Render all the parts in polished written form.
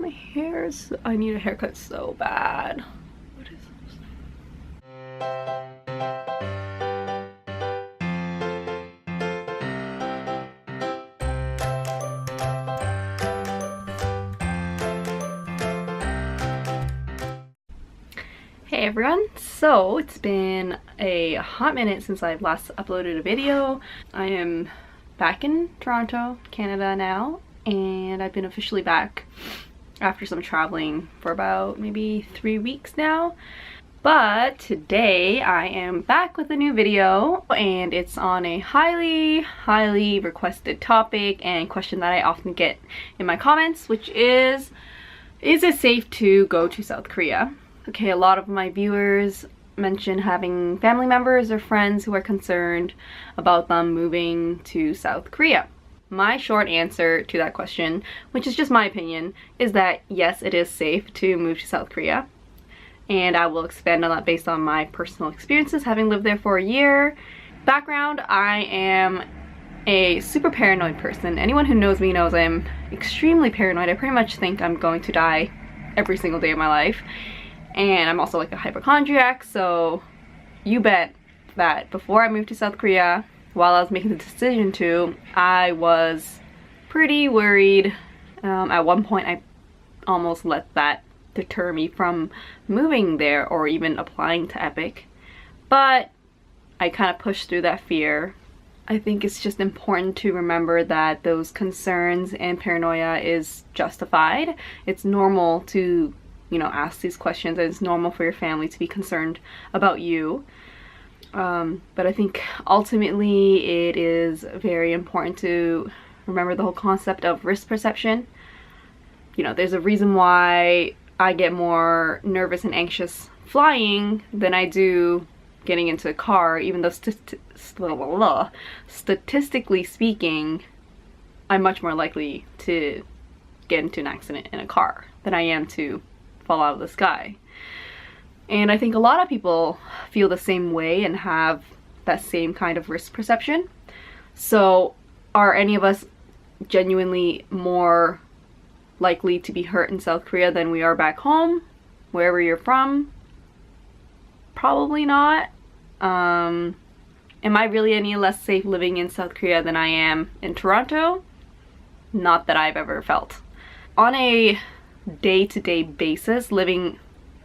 My hair is, I need a haircut so bad. What is this? Hey everyone, so it's been a hot minute since I've last uploaded a video. I am back in Toronto, Canada now, and I've been officially back after some traveling for about maybe 3 weeks now. But today I am back with a new video, and it's on a highly requested topic and question that I often get in my comments, which is it safe to go to South Korea? Okay, a lot of my viewers mention having family members or friends who are concerned about them moving to South Korea. My short answer to that question, which is just my opinion, is that yes, it is safe to move to South Korea. And I will expand on that based on my personal experiences, having lived there for a year. Background, I am a super paranoid person. Anyone who knows me knows I'm extremely paranoid. I pretty much think I'm going to die every single day of my life. And I'm also like a hypochondriac, so you bet that before I moved to South Korea, while I was making the decision to, I was pretty worried. At one point I almost let that deter me from moving there or even applying to EPIK, but I kind of pushed through that fear. I think it's just important to remember that those concerns and paranoia is justified. It's normal to, you know, ask these questions, and it's normal for your family to be concerned about you. But I think ultimately it is very important to remember the whole concept of risk perception. You know, there's a reason why I get more nervous and anxious flying than I do getting into a car, even though statistically speaking, I'm much more likely to get into an accident in a car than I am to fall out of the sky. And I think a lot of people feel the same way and have that same kind of risk perception. So are any of us genuinely more likely to be hurt in South Korea than we are back home, wherever you're from? Probably not. Am I really any less safe living in South Korea than I am in Toronto? Not that I've ever felt. On a day-to-day basis, living,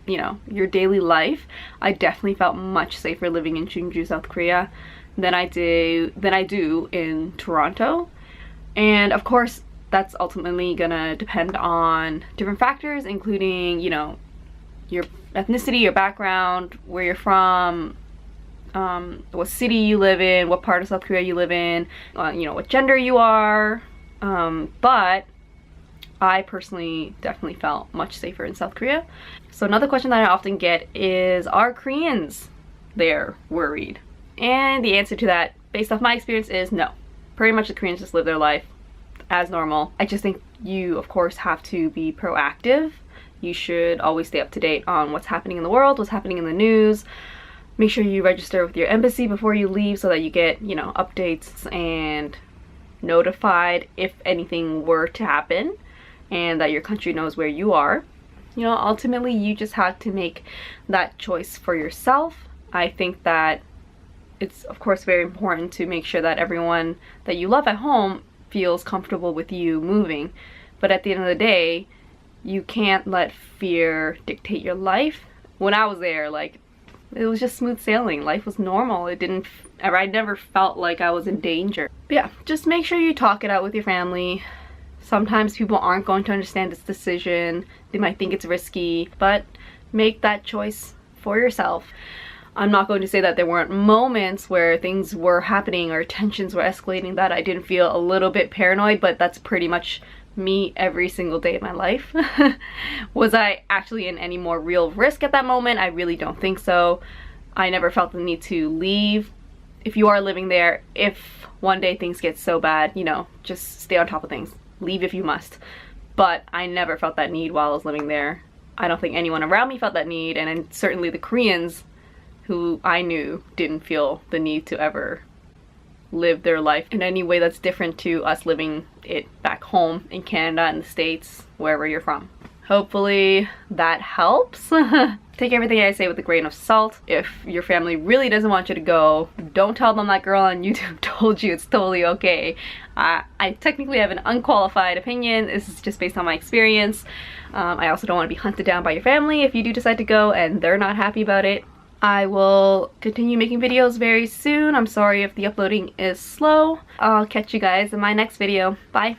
you know, your daily life, I definitely felt much safer living in Jeonju, South Korea than I do in Toronto. And of course, that's ultimately gonna depend on different factors, including, you know, your ethnicity, your background, where you're from, what city you live in, what part of South Korea you live in, you know, what gender you are. But I personally definitely felt much safer in South Korea. So another question that I often get is, are Koreans there worried? And the answer to that, based off my experience, is no. Pretty much the Koreans just live their life as normal. I just think you, of course, have to be proactive. You should always stay up to date on what's happening in the world, what's happening in the news. Make sure you register with your embassy before you leave so that you get, you know, updates and notified if anything were to happen, and that your country knows where you are. You know, ultimately you just have to make that choice for yourself. I think that it's, of course, very important to make sure that everyone that you love at home feels comfortable with you moving. But at the end of the day, you can't let fear dictate your life. When I was there, like, it was just smooth sailing. Life was normal. I never felt like I was in danger. But yeah, just make sure you talk it out with your family. Sometimes people aren't going to understand this decision. They might think it's risky, but make that choice for yourself. I'm not going to say that there weren't moments where things were happening or tensions were escalating that I didn't feel a little bit paranoid, but that's pretty much me every single day of my life. Was I actually in any more real risk at that moment? I really don't think so. I never felt the need to leave. If you are living there, if one day things get so bad, you know, just stay on top of things. Leave if you must. But I never felt that need while I was living there. I don't think anyone around me felt that need, and certainly the Koreans who I knew didn't feel the need to ever live their life in any way that's different to us living it back home in Canada, in the States, wherever you're from. Hopefully that helps. Take everything I say with a grain of salt. If your family really doesn't want you to go, don't tell them that girl on YouTube told you. It's totally okay. I technically have an unqualified opinion. This is just based on my experience. I also don't want to be hunted down by your family if you do decide to go and they're not happy about it. I will continue making videos very soon. I'm sorry if the uploading is slow. I'll catch you guys in my next video. Bye.